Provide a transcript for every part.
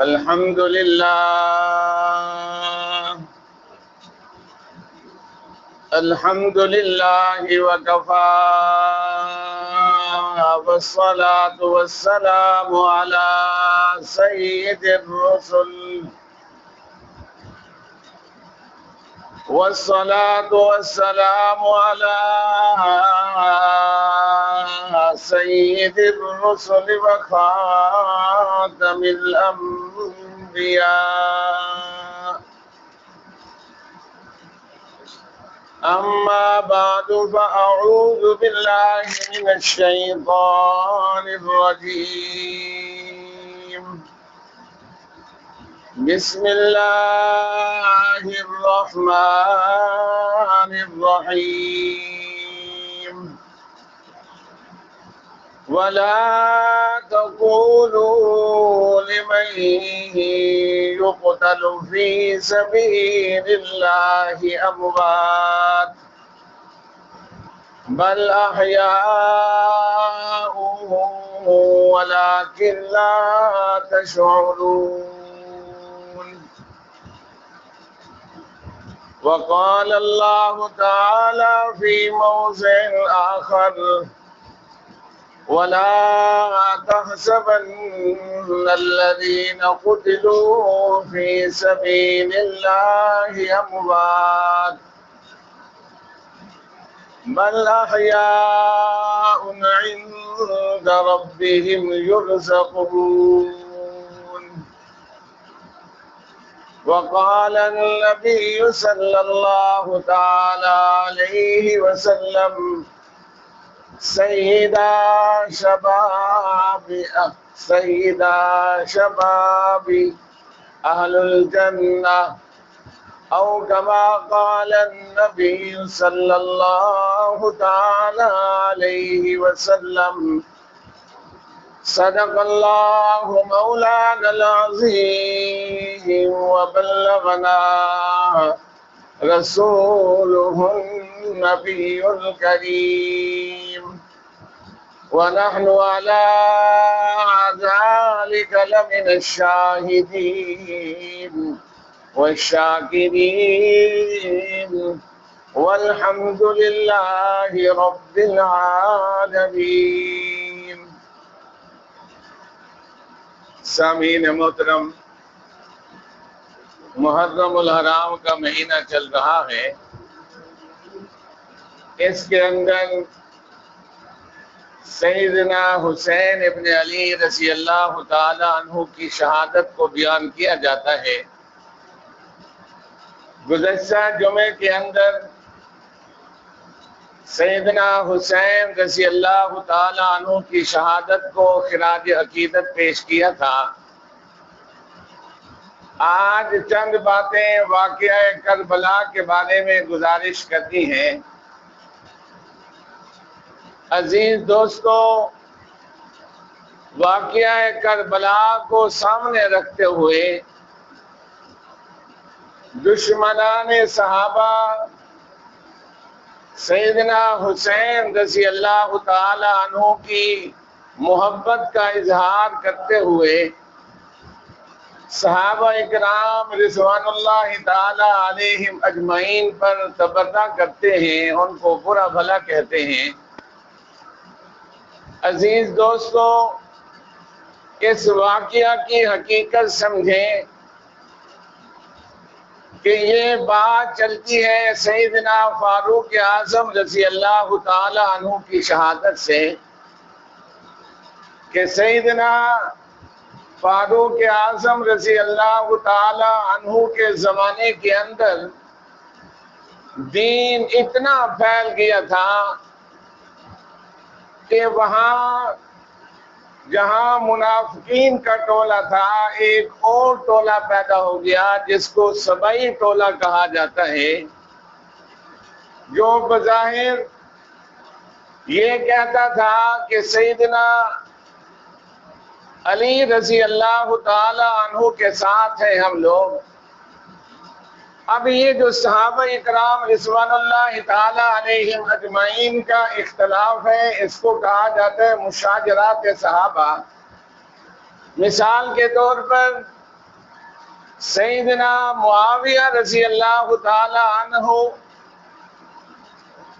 الحمد لله الحمد لله وكفى والصلاة والسلام على سيد الرسل والصلاة والسلام على سيد الرسل وخاتم الأنبياء أما بعد فأعوذ بالله من الشيطان الرجيم بسم الله الرحمن الرحيم ولا تقولوا لمن يقتل في سبيل الله أموات بل أحياء ولكن لا تشعرون. وقال الله تعالى في موضع آخر ولا تحسبن الذين قتلوا في سبيل الله أموات بل أحياء عند ربهم يرزقون. وقال النبي صلى الله تعالى عليه وسلم سيدا شباب أهل الجنة أو كما قال النبي صلى الله تعالى عليه وسلم صدق الله مولانا العظيم وبلغنا رسوله النبي الكريم ونحن على ذلك لمن الشاهدين والشاكرين والحمد لله رب العالمين. سامعین محترم، محرم الحرام کا مہینہ چل رہا ہے. اس کے اندر سیدنا حسین ابن علی رضی اللہ تعالی عنہ کی شہادت کو بیان کیا جاتا ہے. گزشتہ جمعے کے اندر سیدنا حسین رضی اللہ تعالی عنہ کی شہادت کو خراج عقیدت پیش کیا تھا. آج چند باتیں واقعہ کربلا کے بارے میں گزارش کرنی ہیں. عزیز دوستو، واقعہ کربلا کو سامنے رکھتے ہوئے دشمنان صحابہ سیدنا حسین رضی اللہ تعالی عنہ کی محبت کا اظہار کرتے ہوئے صحابہ اکرام رضوان اللہ تعالی علیہم اجمعین پر تبرہ کرتے ہیں، ان کو برا بھلا کہتے ہیں. عزیز دوستو، اس واقعہ کی حقیقت سمجھیں کہ یہ بات چلتی ہے سیدنا فاروق اعظم رضی اللہ تعالی عنہ کی شہادت سے کہ سیدنا فاروق اعظم رضی اللہ تعالی عنہ کے زمانے کے اندر دین اتنا پھیل گیا تھا کہ وہاں جہاں منافقین کا ٹولہ تھا ایک اور ٹولہ پیدا ہو گیا جس کو سبائی ٹولہ کہا جاتا ہے، جو بظاہر یہ کہتا تھا کہ سیدنا علی رضی اللہ تعالی عنہ کے ساتھ ہیں ہم لوگ. اب یہ جو صحابہ اکرام رضوان اللہ تعالی علیہم اجمعین کا اختلاف ہے، اس کو کہا جاتا ہے مشاجرات صحابہ. مثال کے طور پر سیدنا معاویہ رضی اللہ تعالی عنہ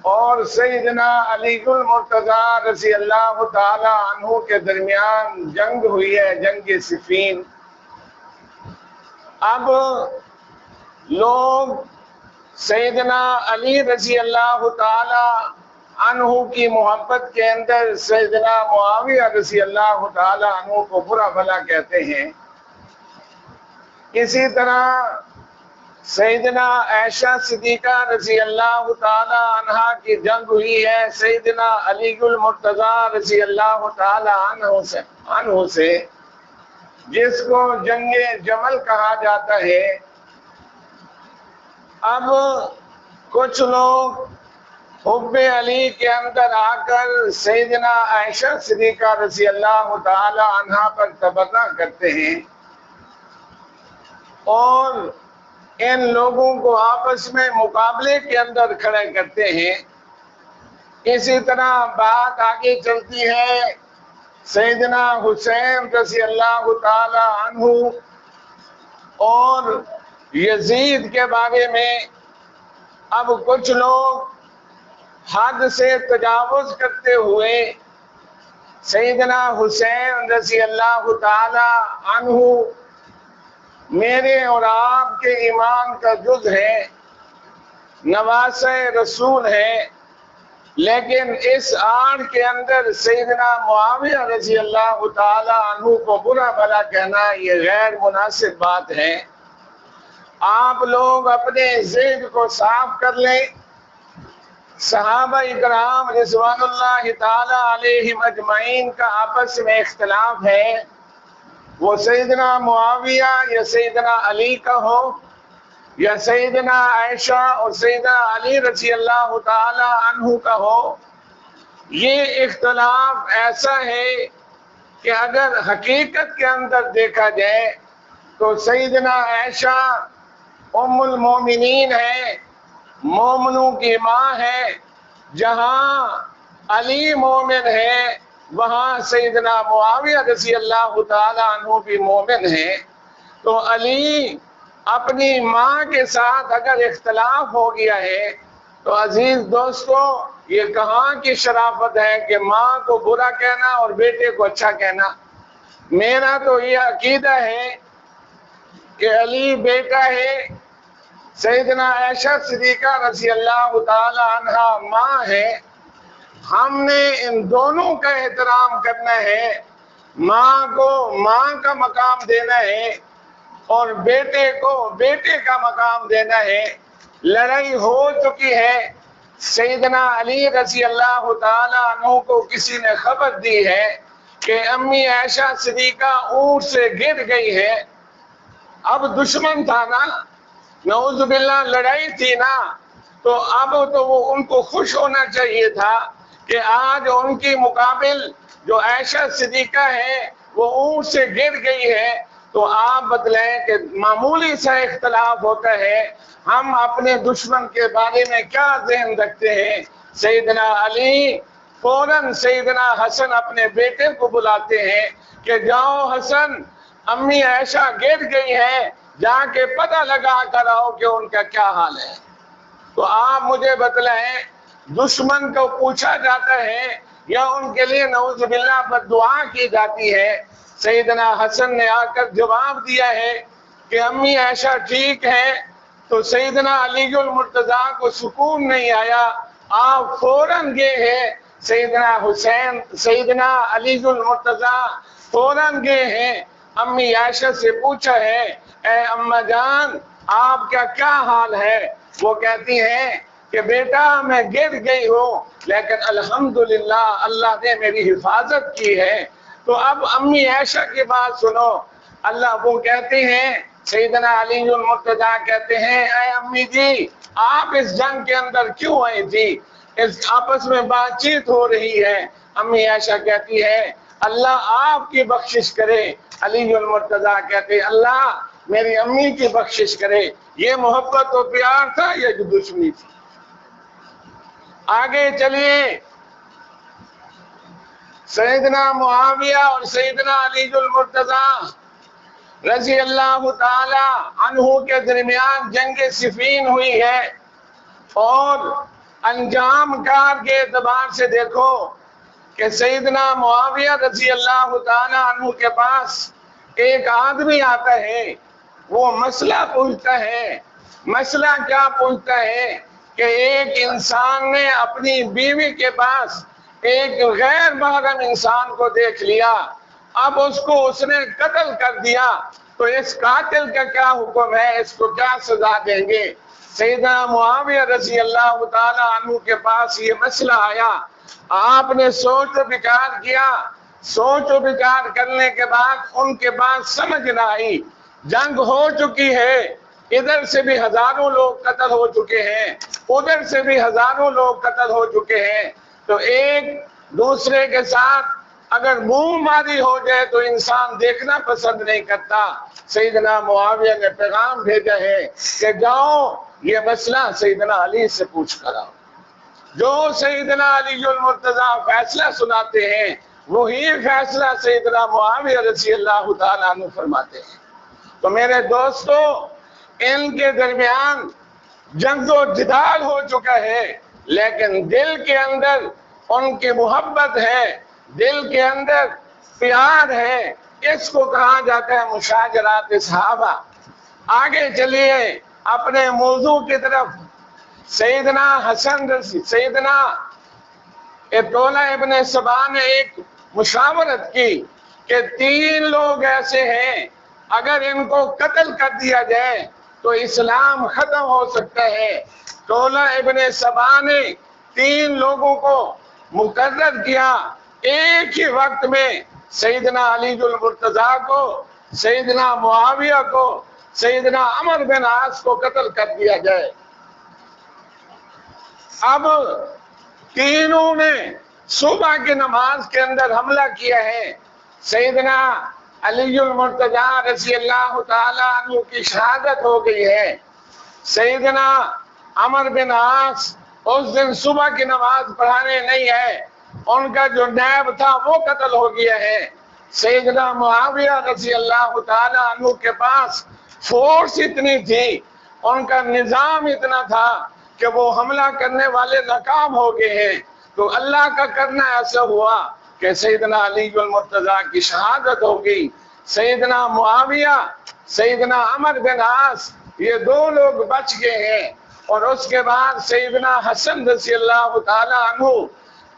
اور سیدنا علی المرتضیٰ رضی اللہ تعالی عنہ کے درمیان جنگ ہوئی ہے، جنگ صفین۔ اب لوگ سیدنا علی رضی اللہ تعالی عنہ کی محبت کے اندر سیدنا معاویہ رضی اللہ تعالی عنہ کو برا بھلا کہتے ہیں۔ اسی طرح سیدنا عائشہ صدیقہ رضی اللہ تعالی عنہ کی جنگ ہوئی ہے سیدنا علی المرتضیٰ رضی اللہ تعالی عنہ سے، جس کو جنگ جمل کہا جاتا ہے۔ اب کچھ لوگ حب علی کے اندر آ کر سیدنا عائشہ صدیقہ رضی اللہ تعالی عنہ پر تبرہ کرتے ہیں اور ان لوگوں کو آپس میں مقابلے کے اندر کھڑے کرتے ہیں۔ اسی طرح بات آگے چلتی ہے سیدنا حسین رضی اللہ تعالی عنہ اور یزید کے بارے میں۔ اب کچھ لوگ حد سے تجاوز کرتے ہوئے سیدنا حسین رضی اللہ تعالی عنہ میرے اور آپ کے ایمان کا جز ہے، نواسہ رسول ہے، لیکن اس آڑ کے اندر سیدنا معاویہ رضی اللہ تعالی عنہ کو برا بھلا کہنا یہ غیر مناسب بات ہے۔ آپ لوگ اپنے ذہن کو صاف کر لیں۔ صحابہ اکرام رضوان اللہ تعالی علیہم اجمعین کا آپس میں اختلاف ہے، وہ سیدنا معاویہ یا سیدنا علی کا ہو یا سیدنا عائشہ اور سیدنا علی رضی اللہ تعالی عنہ کا ہو۔ یہ اختلاف ایسا ہے کہ اگر حقیقت کے اندر دیکھا جائے تو سیدنا عائشہ ام المومنین ہے، مومنوں کی ماں ہے۔ جہاں علی مومن ہے وہاں سیدنا معاویہ رضی اللہ تعالی عنہ بھی مومن ہے۔ تو علی اپنی ماں کے ساتھ اگر اختلاف ہو گیا ہے تو عزیز دوستو یہ کہاں کی شرافت ہے کہ ماں کو برا کہنا اور بیٹے کو اچھا کہنا۔ میرا تو یہ عقیدہ ہے کہ علی بیٹا ہے، سیدنا عائشہ صدیقہ رضی اللہ تعالی عنہ ماں ہے۔ ہم نے ان دونوں کا احترام کرنا ہے، ماں کو ماں کا مقام دینا ہے اور بیٹے کو بیٹے کا مقام دینا ہے۔ لڑائی ہو چکی ہے، سیدنا علی رضی اللہ تعالی عنہ کو کسی نے خبر دی ہے کہ امی عائشہ صدیقہ اونٹ سے گر گئی ہے۔ اب دشمن تھا نا، نعوذ باللہ لڑائی تھی نا، تو اب تو وہ ان کو خوش ہونا چاہیے تھا کہ آج ان کی مقابل جو عائشہ صدیقہ ہے وہ اونٹ سے گر گئی ہے۔ تو آپ بتلائیں کہ معمولی سا اختلاف ہوتا ہے، ہم اپنے دشمن کے بارے میں کیا ذہن رکھتے ہیں۔ سیدنا علی فوراً سیدنا حسن اپنے بیٹے کو بلاتے ہیں کہ جاؤ حسن، امی عائشہ گر گئی ہے، جا کے پتہ لگا کر آؤ کہ ان کا کیا حال ہے۔ تو آپ مجھے بتلائیں دشمن کو پوچھا جاتا ہے یا ان کے لیے نعوذ باللہ بددعا کی جاتی ہے؟ سیدنا حسن نے آ کر جواب دیا ہے کہ امی عائشہ ٹھیک ہے۔ تو سیدنا علی المرتضیٰ کو سکون نہیں آیا، آپ فوراً گئے ہیں سیدنا حسین، سیدنا علی المرتضیٰ فوراً گئے ہیں، امی عائشہ سے پوچھا ہے اے اماں جان آپ کا کیا حال ہے؟ وہ کہتی ہیں کہ بیٹا میں گر گئی ہوں لیکن الحمدللہ اللہ نے میری حفاظت کی ہے۔ تو اب امی عائشہ کی بات سنو، اللہ وہ کہتے ہیں سیدنا علی المرتضیٰ کہتے ہیں اے امی جی آپ اس جنگ کے اندر کیوں آئی تھی؟ اس آپس میں بات چیت ہو رہی ہے۔ امی عائشہ کہتی ہے اللہ آپ کی بخشش کرے۔ علی المرتضیٰ کہتے ہیں اللہ میری امی کی بخشش کرے۔ یہ محبت و پیار تھا یا جو دشمنی تھی؟ آگے چلیے، سیدنا معاویہ اور سیدنا علی المرتضیٰ رضی اللہ تعالی عنہ کے درمیان جنگ صفین ہوئی ہے، اور انجام کار کے اعتبار سے دیکھو کہ سیدنا معاویہ رضی اللہ تعالی عنہ کے پاس ایک آدمی آتا ہے، وہ مسئلہ پوچھتا ہے۔ مسئلہ کیا پوچھتا ہے کہ ایک انسان نے اپنی بیوی کے پاس ایک غیر محرم انسان کو دیکھ لیا، اب اس نے قتل کر دیا، تو اس قاتل کا کیا حکم ہے، اس کو کیا سزا دیں گے؟ سیدنا معاویہ رضی اللہ تعالی عنہ کے پاس یہ مسئلہ آیا، آپ نے سوچ و بچار کیا، سوچ و بچار کرنے کے بعد ان کے پاس سمجھ نہ آئی، جنگ ہو چکی ہے، ادھر سے بھی ہزاروں لوگ قتل ہو چکے ہیں، ادھر سے بھی ہزاروں لوگ قتل ہو چکے ہیں، تو ایک دوسرے کے ساتھ اگر منہ ماری ہو جائے تو انسان دیکھنا پسند نہیں کرتا۔ سیدنا معاویہ نے پیغام بھیجا ہے کہ جاؤ یہ مسئلہ سیدنا علی سے پوچھ کر آؤ۔ جو سیدنا علی المرتضیٰ فیصلہ سناتے ہیں وہی فیصلہ سیدنا معاویہ رضی اللہ تعالیٰ عنہ فرماتے ہیں۔ تو میرے دوستو، ان کے درمیان جنگ و جدال ہو چکا ہے، لیکن دل کے اندر ان کی محبت ہے، دل کے اندر پیار ہے، اس کو کہا جاتا ہے مشاجرات صحابہ۔ آگے چلیے اپنے موضوع کی طرف۔ سیدنا سیدنا طلحہ ابن سبا نے ایک مشاورت کی کہ 3 لوگ ایسے ہیں اگر ان کو قتل کر دیا جائے تو اسلام ختم ہو سکتا ہے۔ طلحہ ابن سبا نے 3 لوگوں کو مقرر کیا، ایک ہی وقت میں سیدنا علی المرتضیٰ کو، سیدنا معاویہ کو، سیدنا عمر بن عاص کو قتل کر دیا جائے۔ اب تینوں نے صبح کی نماز کے اندر حملہ کیا ہے۔ سیدنا علی المرتضیٰ رضی اللہ تعالی عنہ کی شہادت ہو گئی ہے۔ سیدنا عمر بن عاص اس دن صبح کی نماز پڑھانے نہیں ہے، ان کا جو نائب تھا وہ قتل ہو گیا ہے۔ سیدنا معاویہ رضی اللہ تعالی عنہ کے پاس فورس اتنی تھی، ان کا نظام اتنا تھا کہ وہ حملہ کرنے والے ناکام ہو گئے ہیں۔ تو اللہ کا کرنا ایسا ہوا کہ سیدنا علی المرتضیٰ کی شہادت ہوگی۔ سیدنا معاویہ، سیدنا عمر بن عاص، یہ 2 لوگ بچ گئے ہیں، اور اس کے بعد سیدنا حسن رضی اللہ تعالی عنہ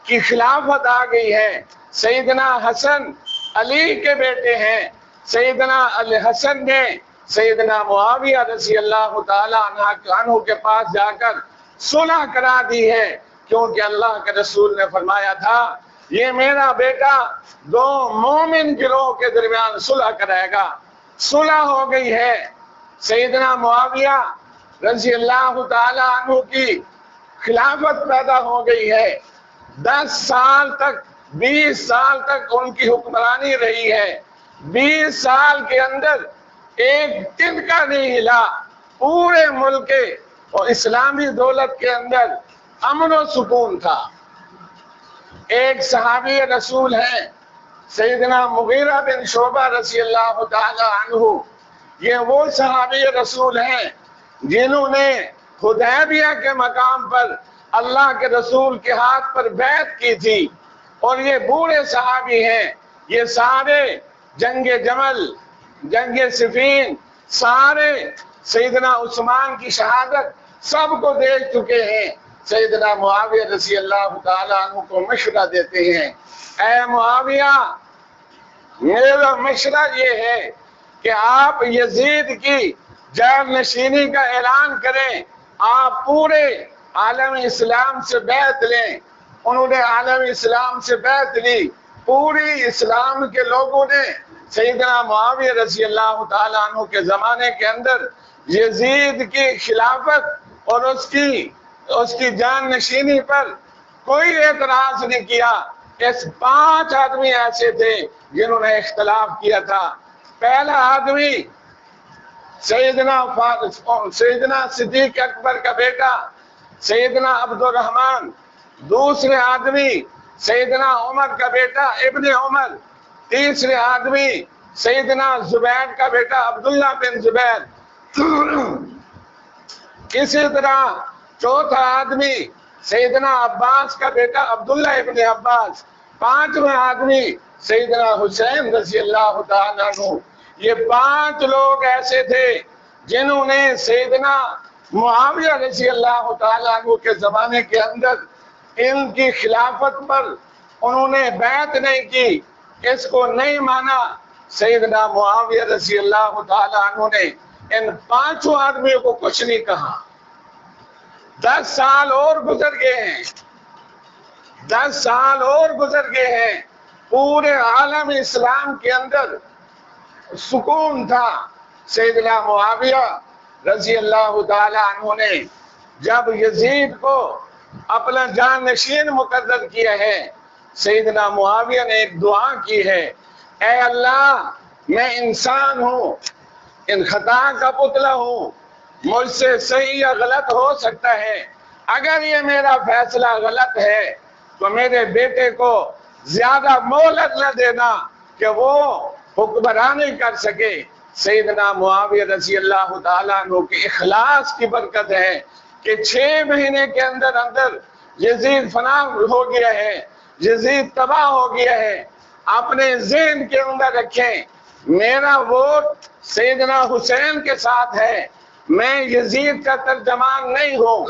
کی خلافت آ گئی ہے۔ سیدنا حسن علی کے بیٹے ہیں۔ سیدنا حسن نے سیدنا معاویہ رضی اللہ تعالی عنہ کے پاس جا کر صلح کرا دی ہے، کیونکہ اللہ کے رسول نے فرمایا تھا یہ میرا بیٹا 2 مومن گروہ کے درمیان صلح کرائے گا۔ صلح ہو گئی ہے۔ سیدنا معاویہ رضی اللہ تعالی عنہ کی خلافت پیدا ہو گئی ہے۔ 10 سال تک، 20 سال تک ان کی حکمرانی رہی ہے۔ 20 سال کے اندر ایک تنکا نہیں ہلا، پورے ملک کے اور اسلامی دولت کے اندر امن و سکون تھا۔ ایک صحابی رسول ہے سیدنا مغیرہ بن شعبہ رضی اللہ تعالی عنہ، یہ وہ صحابی رسول ہیں جنہوں نے حدیبیہ کے مقام پر اللہ کے رسول کے ہاتھ پر بیعت کی تھی، اور یہ بوڑھے صحابی ہیں۔ یہ سارے جنگ جمل، جنگ صفین، سارے سیدنا عثمان کی شہادت سب کو دیکھ چکے ہیں۔ سیدنا معاویہ رضی اللہ تعالیٰ عنہ کو مشورہ دیتے ہیں، اے معاویہ، میرا مشورہ یہ ہے کہ آپ یزید کی جانشینی کا اعلان کریں، آپ پورے عالم اسلام سے بیعت لیں۔ انہوں نے عالم اسلام سے بیعت لی، پوری اسلام کے لوگوں نے سیدنا معاویہ رضی اللہ تعالیٰ عنہ کے زمانے کے اندر یزید کی خلافت اور اس کی جانشینی پر کوئی اعتراض نہیں کیا۔ اس 5 آدمی ایسے تھے جنہوں نے اختلاف کیا تھا۔ پہلا آدمی سیدنا صدیق اکبر کا بیٹا سیدنا عبد الرحمن، دوسرے آدمی سیدنا عمر کا بیٹا ابن عمر، تیسرے آدمی سیدنا زبیر کا بیٹا عبداللہ بن زبیر، اسی طرح چوتھا آدمی سیدنا عباس کا بیٹا عبداللہ ابن عباس، پانچواں آدمی سیدنا حسین رضی اللہ تعالیٰ عنہ۔ یہ 5 لوگ ایسے تھے جنہوں نے سیدنا معاویہ رضی اللہ تعالیٰ عنہ کے زمانے کے اندر ان کی خلافت پر انہوں نے بیعت نہیں کی، اس کو نہیں مانا۔ سیدنا معاویہ رضی اللہ تعالیٰ عنہ نے ان 5 آدمیوں کو کچھ نہیں کہا۔ 10 سال اور گزر گئے ہیں، 10 سال اور گزر گئے ہیں، پورے عالم اسلام کے اندر سکون تھا۔ سیدنا معاویہ رضی اللہ تعالیٰ عنہ نے جب یزید کو اپنا جانشین مقرر کیا ہے، سیدنا معاویہ نے ایک دعا کی ہے، اے اللہ میں انسان ہوں، ان خطا کا پتلا ہوں، مجھ سے صحیح یا غلط ہو سکتا ہے، اگر یہ میرا فیصلہ غلط ہے تو میرے بیٹے کو زیادہ مہلت نہ دینا کہ وہ حکمرانی کر سکے۔ سیدنا معاویہ رضی اللہ تعالیٰ عنہ کے اخلاص کی برکت ہے کہ 6 مہینے کے اندر اندر یزید فنا ہو گیا ہے، یزید تباہ ہو گیا ہے۔ اپنے ذہن کے اندر رکھیں، میرا ووٹ سیدنا حسین کے ساتھ ہے، میں یزید کا ترجمان نہیں ہوں۔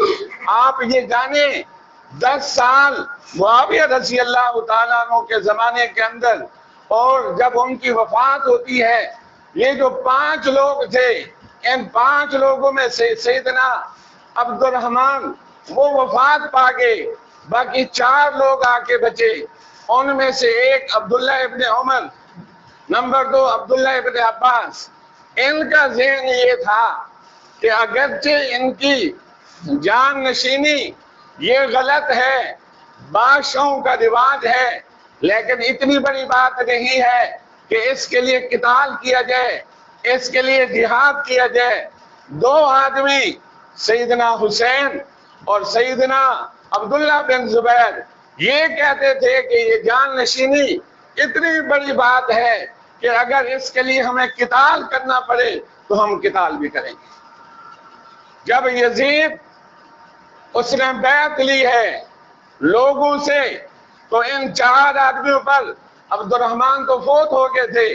آپ یہ جانیں 10 سال معاویہ رضی اللہ تعالیٰ عنہ کے زمانے کے اندر، اور جب ان کی وفات ہوتی ہے، یہ جو 5 لوگ تھے، ان 5 لوگوں میں سے سیدنا عبد الرحمن وہ وفات پا گئے، باقی 4 لوگ آ کے بچے۔ ان میں سے ایک عبداللہ ابن عمر، نمبر 2 عبداللہ ابن عباس۔ ان کا ذہن یہ تھا کہ اگرچہ ان کی جان نشینی یہ غلط ہے، بادشاہوں کا رواج ہے، لیکن اتنی بڑی بات نہیں ہے کہ اس کے لیے قتال کیا جائے، اس کے لیے جہاد کیا جائے۔ 2 آدمی سیدنا حسین اور سیدنا عبداللہ بن زبیر یہ کہتے تھے کہ یہ جان نشینی اتنی بڑی بات ہے کہ اگر اس کے لیے ہمیں قتال کرنا پڑے تو ہم قتال بھی کریں گے۔ جب یزید اس نے بیعت لی ہے لوگوں سے، تو ان 4 آدمیوں پر، عبد الرحمن تو فوت ہو گئے تھے،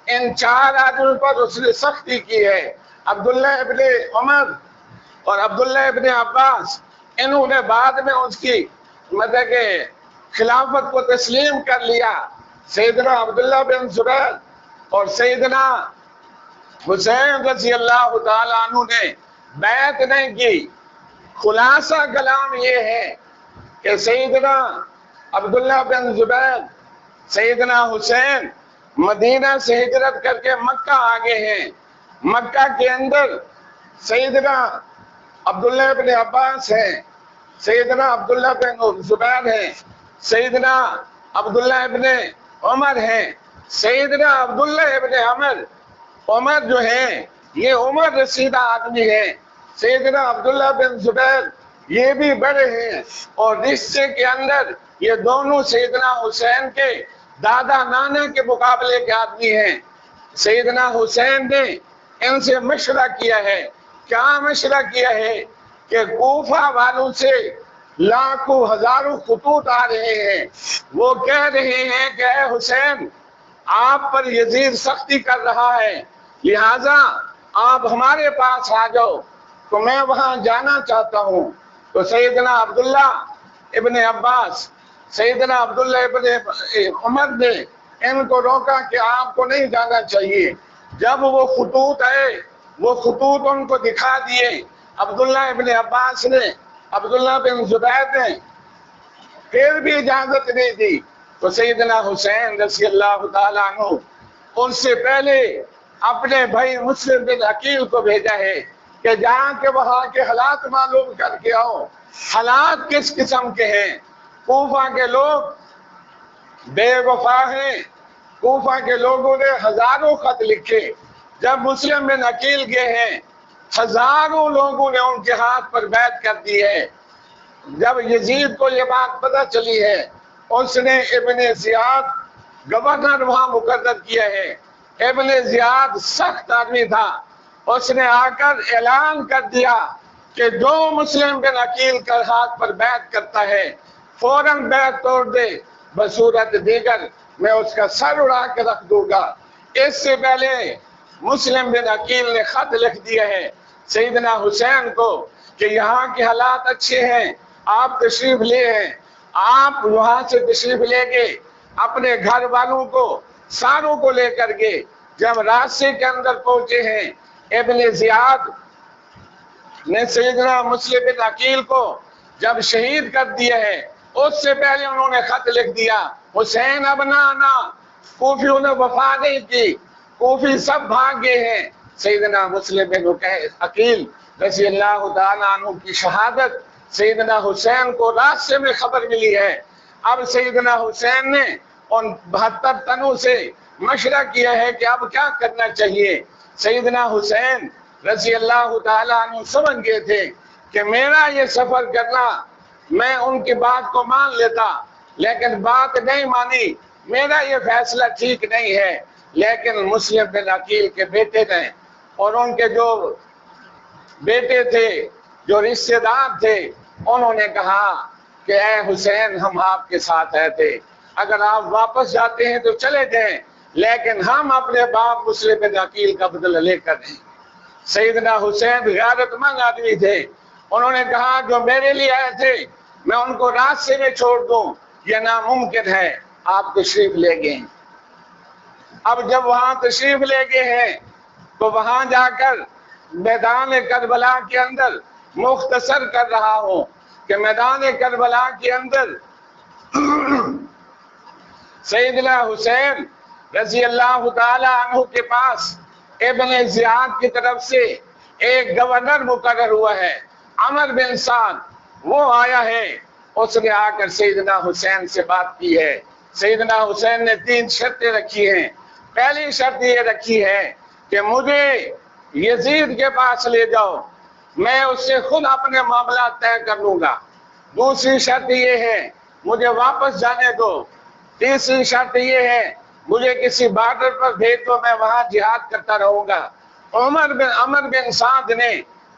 ان 4 آدمیوں پر اس نے سختی کی ہے۔ عبداللہ ابن عمر اور عبداللہ ابن عباس، انہوں نے بعد میں اس کی مطلب کہ خلافت کو تسلیم کر لیا۔ سیدنا عبداللہ بن زبیر اور سیدنا حسین رضی اللہ تعالیٰ عنہ نے بیعت نہیں کی۔ خلاصہ کلام یہ ہے کہ سیدنا عبداللہ بن زبیر، سیدنا حسین مدینہ سے ہجرت کر کے مکہ آگے ہیں۔ مکہ کے اندر سیدنا عبداللہ ابن عباس ہیں، سیدنا عبداللہ بن زبیر ہیں، سیدنا عبداللہ ابن عمر ہیں، سیدنا عبداللہ ابن عمر جو ہیں یہ عمر رسیدہ آدمی ہیں۔ سیدنا عبداللہ بن زبیر یہ بھی بڑے ہیں، اور رشتے کے اندر یہ دونوں سیدنا حسین کے دادا نانا کے مقابلے کے آدمی ہیں۔ سیدنا حسین نے ان سے مشورہ کیا ہے۔ کیا مشورہ کیا ہے کہ کوفہ والوں سے لاکھوں ہزاروں خطوط آ رہے ہیں، وہ کہہ رہے ہیں کہ اے حسین، آپ پر یزید سختی کر رہا ہے، لہٰذا آپ ہمارے پاس آ جاؤ، تو میں وہاں جانا چاہتا ہوں۔ تو سیدنا عبداللہ ابن عباس، سیدنا عبداللہ ابن عمر نے ان کو روکا کہ آپ کو نہیں جانا چاہیے۔ جب وہ خطوط آئے، وہ خطوط ان کو دکھا دیے، عبداللہ ابن عباس نے، عبداللہ بن زبیر نے پھر بھی اجازت نہیں دی، تو سیدنا حسین رضی اللہ تعالیٰ عنہ ان سے پہلے اپنے بھائی مسلم بن عقیل کو بھیجا ہے کہ جہاں کے وہاں کے حالات معلوم کر کے آؤ، حالات کس قسم کے ہیں۔ کوفہ کے لوگ بے وفا ہیں، کوفہ کے لوگوں نے ہزاروں خط لکھے، جب مسلم بن عقیل گئے ہیں ہزاروں لوگوں نے ان کے ہاتھ پر بیعت کر دی ہے۔ جب یزید کو یہ بات پتہ چلی ہے، اس نے ابن زیاد گورنر وہاں مقرر کیا ہے۔ ابن زیاد سخت آدمی تھا، اس نے آ کر اعلان کر دیا کہ جو مسلم بن عقیل کا ہاتھ پر بیعت کرتا ہے فوراً بیعت توڑ دے، بصورت دیگر میں اس کا سر اڑا کے رکھ دوں گا۔ اس سے پہلے مسلم بن عقیل نے خط لکھ دیا ہے سیدنا حسین کو کہ یہاں کے حالات اچھے ہیں، آپ تشریف لے ہیں، آپ وہاں سے تشریف لے کے اپنے گھر والوں کو ساروں کو لے کر کے جب راستے کے اندر پہنچے ہیں، ابن زیاد نے سیدنا مسلم بن عقیل کو جب شہید کر دیا ہے، اس سے پہلے انہوں نے خط لکھ دیا حسین اب نہ آنا۔ کوفیوں نے وفا نہیں کی، کوفی سب بھاگ گئے ہیں۔ سیدنا مسلم بن عقیل رضی اللہ تعالیٰ عنہ کی شہادت سیدنا حسین کو راستے میں خبر ملی ہے۔ اب سیدنا حسین نے ان 72 تنوں سے مشورہ کیا ہے کہ اب کیا کرنا چاہیے۔ سیدنا حسین رضی اللہ تعالیٰ عنہ سمجھ گئے تھے کہ میرا یہ سفر کرنا، میں ان کی بات کو مان لیتا لیکن بات نہیں مانی، میرا یہ فیصلہ ٹھیک نہیں ہے۔ لیکن مسلم بن عقیل کے بیٹے نے اور ان کے جو بیٹے تھے، جو رشتے دار تھے، انہوں نے کہا کہ اے حسین ہم آپ کے ساتھ رہتے، اگر آپ واپس جاتے ہیں تو چلے جائیں، لیکن ہم اپنے باپ مسلم بن عقیل کا بدلہ لے کر دیں۔ سیدنا حسین غیرت مند آدمی تھے، انہوں نے کہا جو میرے لیے آئے تھے میں ان کو راستے میں چھوڑ دوں، یہ ناممکن ہے، آپ تشریف لے گئے۔ اب جب وہاں تشریف لے گئے ہیں تو وہاں جا کر میدان کربلا کے اندر مختصر کر رہا ہوں کہ میدان کربلا کے اندر سیدنا حسین رضی اللہ تعالی عنہ کے پاس ابن زیاد کی طرف سے ایک گورنر مقرر ہوا ہے، عمر بن سعد، وہ آیا ہے۔ اس نے آ کر سیدنا حسین سے بات کی ہے۔ سیدنا حسین نے 3 شرطیں رکھی ہیں۔ پہلی شرط یہ رکھی ہے کہ مجھے یزید کے پاس لے جاؤ، میں اس سے خود اپنے معاملات طے کر لوں گا۔ دوسری شرط یہ ہے مجھے واپس جانے دو۔ تیسری شرط یہ ہے مجھے کسی بارڈر پر بھیج دو، میں وہاں جہاد کرتا رہوں گا۔ عمر بن سعد نے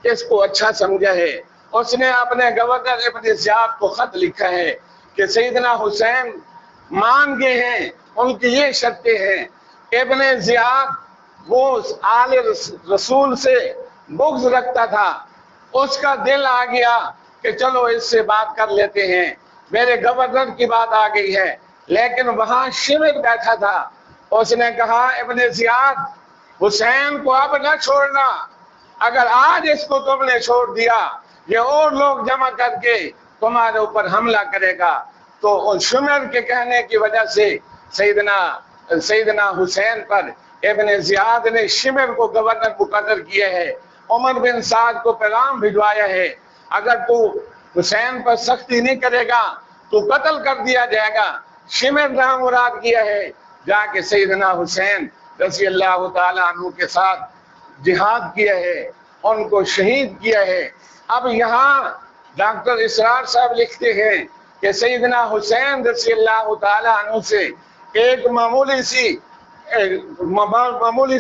اس کو اچھا سمجھا ہے، اس نے اپنے گورنر ابن زیاد کو خط لکھا ہے کہ سیدنا حسین مان گئے ہیں، ان کی یہ شرطیں ہیں۔ ابن زیاد وہ آل رسول سے بغض رکھتا تھا، اس کا دل آ گیا کہ چلو اس سے بات کر لیتے ہیں، میرے گورنر کی بات آ گئی ہے۔ لیکن وہاں شمر بیٹھا تھا، اس نے کہا ابن زیاد حسین کو اب نہ چھوڑنا، اگر آج اس کو تم نے چھوڑ دیا یہ اور لوگ جمع کر کے تمہارے اوپر حملہ کرے گا۔ تو ان شمر کے کہنے کی وجہ سے سیدنا حسین پر ابن زیاد نے شمر کو گورنر مقرر کیا ہے۔ عمر بن سعد کو پیغام بھجوایا ہے اگر تو حسین پر سختی نہیں کرے گا تو قتل کر دیا جائے گا۔ شمر نے مراد کیا ہے جا کے سیدنا حسین رضی اللہ تعالیٰ عنہ کے ساتھ جہاد کیا ہے، ان کو شہید کیا ہے۔ اب یہاں ڈاکٹر اسرار صاحب لکھتے ہیں کہ سیدنا حسین رضی اللہ تعالیٰ عنہ سے ایک معمولی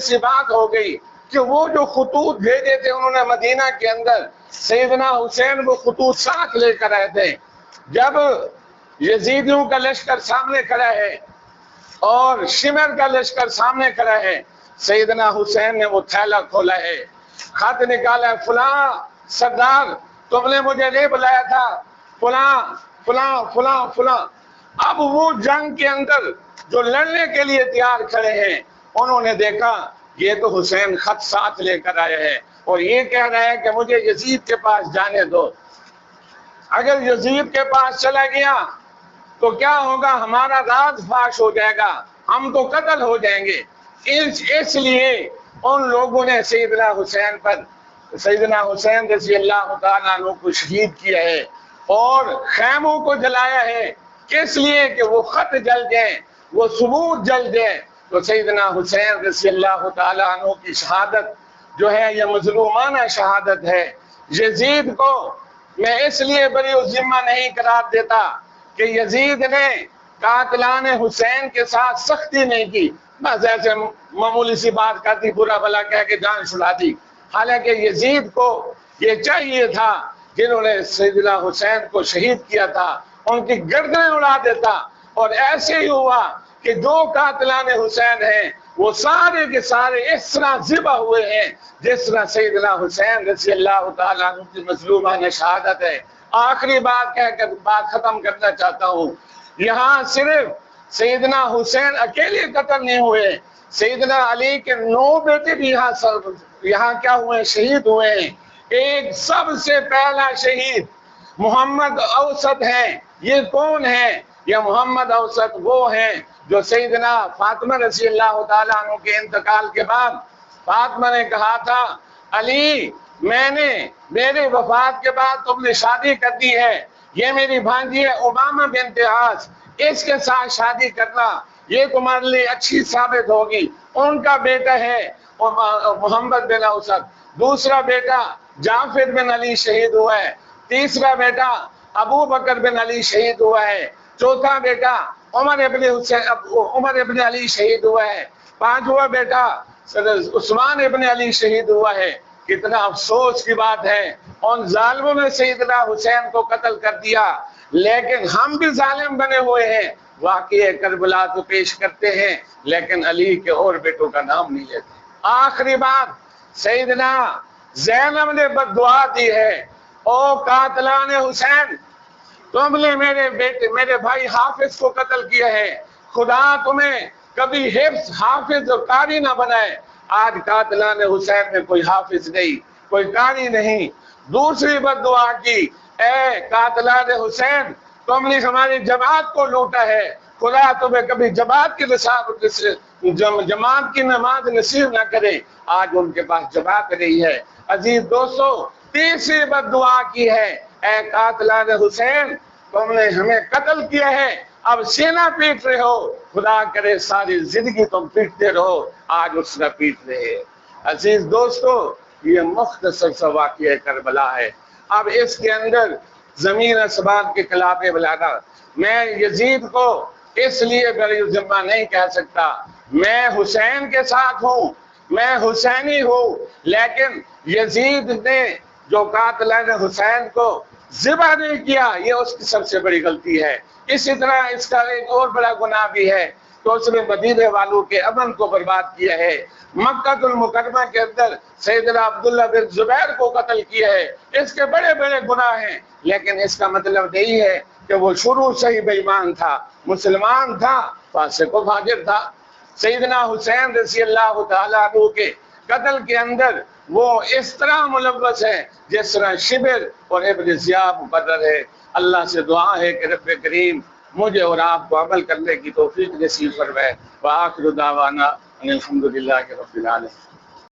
سی بات ہو گئی کہ وہ جو خطوط بھیجے تھے انہوں نے مدینہ کے اندر، سیدنا حسین وہ خطوط ساتھ لے کر آئے تھے۔ جب یزیدیوں کا لشکر سامنے کھڑا ہے اور شمر کا لشکر سامنے کھڑا ہے، سیدنا حسین نے وہ تھیلا کھولا ہے، خط نکالا ہے، فلاں سردار تم نے مجھے نہیں بلایا تھا، فلاں فلاں فلاں فلاں۔ اب وہ جنگ کے اندر جو لڑنے کے لیے تیار کھڑے ہیں انہوں نے دیکھا یہ تو حسین خط ساتھ لے کر آیا ہے اور یہ کہہ رہا ہے کہ مجھے یزید کے پاس جانے دو۔ اگر یزید کے پاس چلا گیا تو کیا ہوگا، ہمارا راز فاش ہو جائے گا، ہم تو قتل ہو جائیں گے۔ اس لیے ان لوگوں نے سیدنا حسین رضی اللہ تعالیٰ عنہ کو شہید کیا ہے اور خیموں کو جلایا ہے، کس لیے کہ وہ خط جل جائیں، وہ ثبوت جل جائیں۔ تو سیدنا حسین رضی اللہ تعالیٰ عنہ کی شہادت جو ہے یہ مظلومانہ شہادت ہے۔ یزید کو میں اس لیے بری الذمہ نہیں قرار دیتا کہ یزید نے قاتلان حسین کے ساتھ سختی نہیں کی، بس ایسے معمولی سی بات کرتی برا بھلا کہہ کے جان چھڑا دی. حالانکہ یزید کو یہ چاہیے تھا جنہوں نے سیدنا حسین کو شہید کیا تھا ان کی گردنیں اڑا دیتا. اور ایسے ہی ہوا کہ جو قاتلان حسین ہیں وہ سارے کے سارے اس طرح ذبح ہوئے ہیں جس طرح سیدنا حسین رضی اللہ تعالیٰ عنہ کی مظلومانہ شہادت ہے. آخری بات کہہ کر بات ختم کرنا چاہتا ہوں. یہاں صرف سیدنا حسین اکیلے قتل نہیں ہوئے، سیدنا علی کے 9 بیٹے بھی یہاں کیا ہوئے، شہید ہوئے ہیں. ایک سب سے پہلا شہید محمد اوسط ہیں. یہ کون ہیں؟ یہ محمد اوسط وہ ہیں جو سیدنا فاطمہ رضی اللہ تعالیٰ عنہ کے انتقال کے بعد فاطمہ نے کہا تھا علی میں نے میرے وفات کے بعد تم نے شادی کر دی ہے، یہ میری بھانجی ہے امامہ بنت عاص، اس کے ساتھ شادی کرنا یہ تمہارے لیے اچھی ثابت ہوگی. ان کا بیٹا ہے محمد بن اوسط، دوسرا بیٹا جعفر بن علی شہید ہوا ہے، تیسرا بیٹا ابو بکر بن علی شہید ہوا ہے، چوتھا بیٹا عمر ابن علی شہید ہوا ہے، پانچواں بیٹا عثمان ابن علی شہید ہوا ہے. کتنا افسوس کی بات ہے ان ظالموں نے سیدنا حسین کو قتل کر دیا، لیکن ہم بھی ظالم بنے ہوئے ہیں. واقعہ کربلا تو پیش کرتے ہیں لیکن علی کے اور بیٹوں کا نام نہیں لیتے. آخری بات، سیدنا زینب نے بددعا دی ہے، او قاتلان حسین تم نے میرے بھائی حافظ کو قتل کیا ہے، خدا تمہیں کبھی حفظ حافظ اور قاری نہ بنائے. آج قاتلان حسین میں کوئی حافظ نہیں، کوئی قاری نہیں. دوسری بددعا کی، اے قاتلان حسین تم نے ہماری جماعت کو لوٹا ہے، خدا تمہیں کبھی جماعت کی نماز نصیب نہ کرے. آج ان کے پاس جماعت نہیں ہے. عزیز دوستو، تیسری بددعا کی ہے، اے قاتلان حسین تم نے ہمیں قتل کیا ہے، اب سینہ پیٹ رہے ہو، خدا کرے ساری زندگی تم پیٹتے رہو. آج اس نے پیٹ رہے. عزیز دوستو، یہ مختصر سا واقعہ کربلا ہے. اب اس کے اندر زمین اسباب کے خلاف بلانا، میں یزید کو اس لیے بری ذمہ نہیں کہہ سکتا. میں حسین کے ساتھ ہوں، میں حسینی ہوں، لیکن یزید نے جو قاتلان حسین کو ذبح نہیں کیا یہ اس کی سب سے بڑی غلطی ہے. اسی طرح اس کا ایک اور بڑا گناہ بھی ہے تو اس نے مدینے والوں کے امن کو برباد کیا ہے. مکہ المکرمہ کے اندر سیدنا عبداللہ بن زبیر کو قتل کیا ہے. اس کے بڑے بڑے گناہ ہیں، لیکن اس کا مطلب نہیں ہے کہ وہ شروع سے ہی بے ایمان تھا، مسلمان تھا، فاسق و فاجر تھا. سیدنا حسین رضی اللہ تعالیٰ عنہ کے قتل کے اندر وہ اس طرح ملوث ہے جس طرح شبر اور ابن زیاب مقرر ہے. اللہ سے دعا ہے کہ رب کریم مجھے اور آپ کو عمل کرنے کی توفیق نصیب فرمائے. وآخر دعوانا ان الحمدللہ رب العالمین.